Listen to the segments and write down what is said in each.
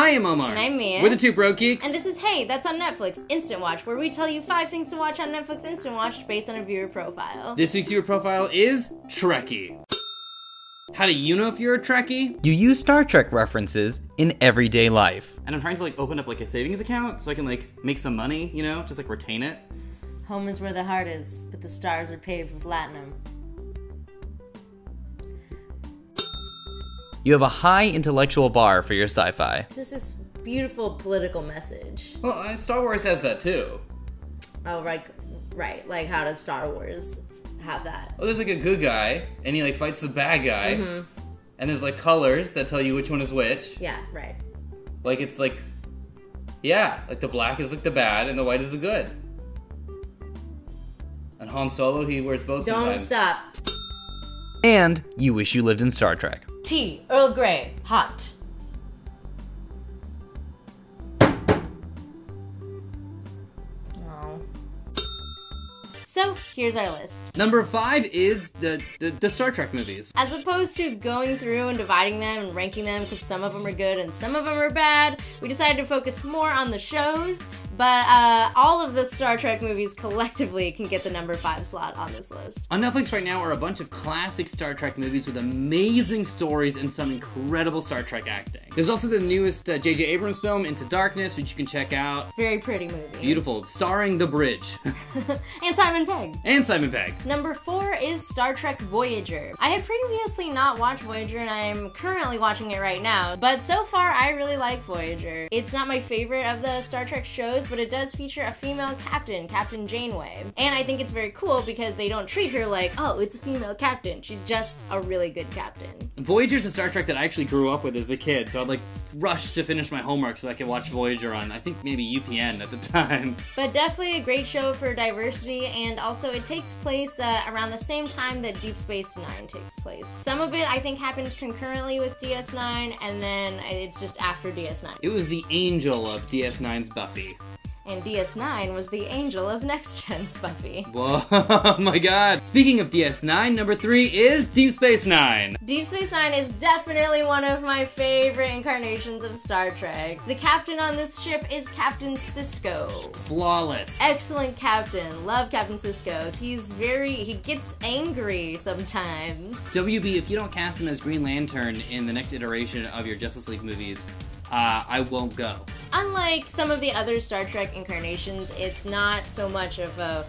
Hi, I'm Omar. And I'm Mia. We're the two Broke Geeks. And this is Hey, That's on Netflix, Instant Watch, where we tell you 5 things to watch on Netflix Instant Watch based on a viewer profile. This week's viewer profile is Trekkie. How do you know if you're a Trekkie? You use Star Trek references in everyday life. And I'm trying to open up a savings account so I can make some money, you know, just retain it. Home is where the heart is, but the stars are paved with latinum. You have a high intellectual bar for your sci-fi. It's just this beautiful political message. Well, Star Wars has that too. Oh, right. Like, how does Star Wars have that? Well, there's a good guy, and he fights the bad guy. Mm-hmm. And there's colors that tell you which one is which. Yeah, right. Yeah, the black is the bad, and the white is the good. And Han Solo, he wears both sometimes. Don't stop. And you wish you lived in Star Trek. Tea, Earl Grey, hot. Oh. So, here's our list. Number 5 is the Star Trek movies. As opposed to going through and dividing them and ranking them because some of them are good and some of them are bad, we decided to focus more on the shows, but all of the Star Trek movies collectively can get the number 5 slot on this list. On Netflix right now are a bunch of classic Star Trek movies with amazing stories and some incredible Star Trek acting. There's also the newest J.J. Abrams film, Into Darkness, which you can check out. Very pretty movie. Beautiful. Starring The Bridge. And Simon Pegg. And Simon Pegg. Number 4 is Star Trek Voyager. I had previously not watched Voyager and I'm currently watching it right now, but so far I really like Voyager. It's not my favorite of the Star Trek shows, but it does feature a female captain, Captain Janeway. And I think it's very cool because they don't treat her like, oh, it's a female captain. She's just a really good captain. Voyager's a Star Trek that I actually grew up with as a kid, so I'd rush to finish my homework so I could watch Voyager on, I think maybe UPN at the time. But definitely a great show for diversity, and also it takes place around the same time that Deep Space Nine takes place. Some of it I think happened concurrently with DS9, and then it's just after DS9. It was the angel of DS9's Buffy. And DS9 was the angel of Next Gen's Buffy. Whoa, oh my god. Speaking of DS9, number 3 is Deep Space Nine. Deep Space Nine is definitely one of my favorite incarnations of Star Trek. The captain on this ship is Captain Sisko. Flawless. Excellent captain. Love Captain Sisko. He gets angry sometimes. WB, if you don't cast him as Green Lantern in the next iteration of your Justice League movies, I won't go. Unlike some of the other Star Trek incarnations, it's not so much of a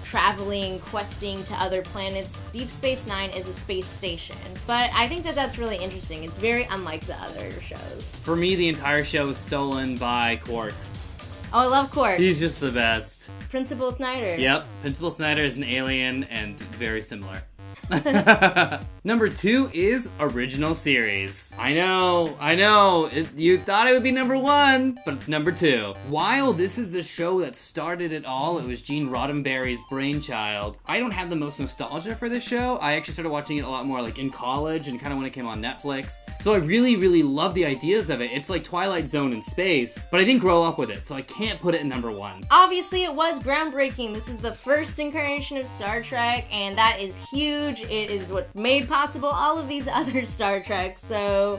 traveling, questing to other planets. Deep Space Nine is a space station. But I think that that's really interesting. It's very unlike the other shows. For me, the entire show is stolen by Quark. Oh, I love Quark. He's just the best. Principal Snyder. Yep, Principal Snyder is an alien and very similar. Number 2 is Original Series. I know, you thought it would be number 1, but it's number 2. While this is the show that started it all, it was Gene Roddenberry's brainchild. I don't have the most nostalgia for this show. I actually started watching it a lot more in college and kind of when it came on Netflix. So I really, really love the ideas of it. It's like Twilight Zone in space, but I didn't grow up with it, so I can't put it in number 1. Obviously, it was groundbreaking. This is the first incarnation of Star Trek, and that is huge. It is what made possible all of these other Star Treks, so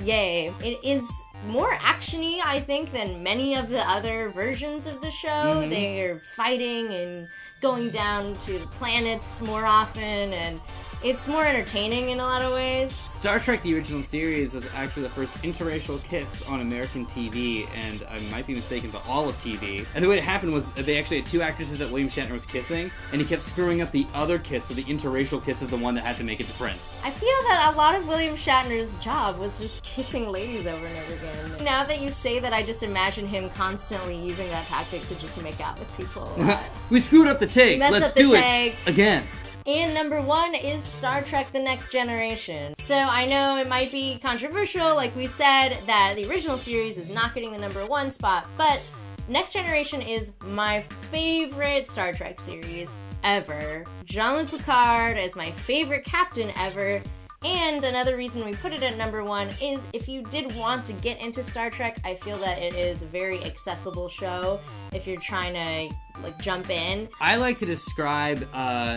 yay. It is more action-y, I think, than many of the other versions of the show. Mm-hmm. They are fighting and going down to the planets more often, and it's more entertaining in a lot of ways. Star Trek the Original Series was actually the first interracial kiss on American TV, and I might be mistaken, but all of TV. And the way it happened was they actually had 2 actresses that William Shatner was kissing, and he kept screwing up the other kiss, so the interracial kiss is the one that had to make it to print. I feel that a lot of William Shatner's job was just kissing ladies over and over again. Now that you say that, I just imagine him constantly using that tactic to just make out with people a lot. We screwed up the take. Let's do it again. And number 1 is Star Trek The Next Generation. So I know it might be controversial, like we said, that the original series is not getting the number 1 spot, but Next Generation is my favorite Star Trek series ever. Jean-Luc Picard is my favorite captain ever. And another reason we put it at number 1 is if you did want to get into Star Trek, I feel that it is a very accessible show. If you're trying to like jump in. I like to describe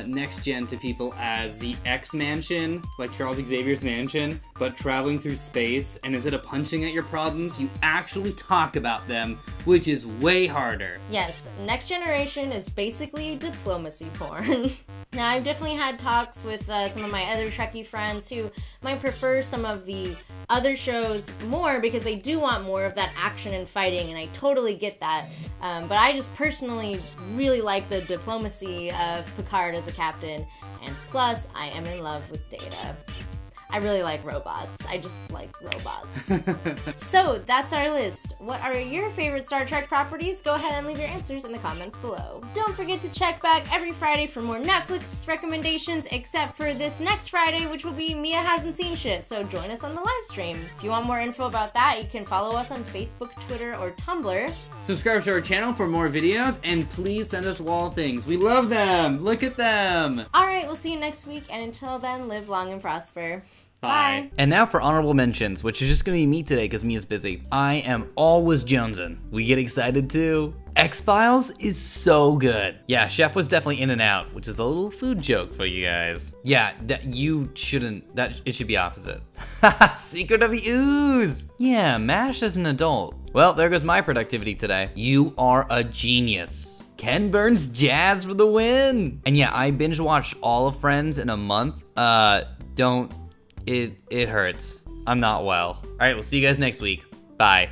Next Gen to people as the X Mansion, like Charles Xavier's mansion, but traveling through space, and instead of punching at your problems, you actually talk about them, which is way harder. Yes, Next Generation is basically diplomacy porn. Now, I've definitely had talks with some of my other Trekkie friends who might prefer some of the other shows more because they do want more of that action and fighting, and I totally get that. But I just personally really like the diplomacy of Picard as a captain, and plus, I am in love with Data. I really like robots. I just like robots. So, that's our list. What are your favorite Star Trek properties? Go ahead and leave your answers in the comments below. Don't forget to check back every Friday for more Netflix recommendations, except for this next Friday, which will be Mia Hasn't Seen Shit, so join us on the live stream. If you want more info about that, you can follow us on Facebook, Twitter, or Tumblr. Subscribe to our channel for more videos, and please send us wall things. We love them! Look at them! Alright, we'll see you next week, and until then, live long and prosper. Bye. And now for honorable mentions, which is just gonna be me today because Mia's busy. I am always jonesing. We get excited too. X-Files is so good. Yeah, Chef was definitely in and out, which is the little food joke for you guys. Yeah, it should be opposite. Secret of the Ooze. Yeah, MASH as an adult. Well, there goes my productivity today. You are a genius. Ken Burns Jazz for the win. And yeah, I binge watched all of Friends in a month. It hurts. I'm not well. All right, we'll see you guys next week. Bye.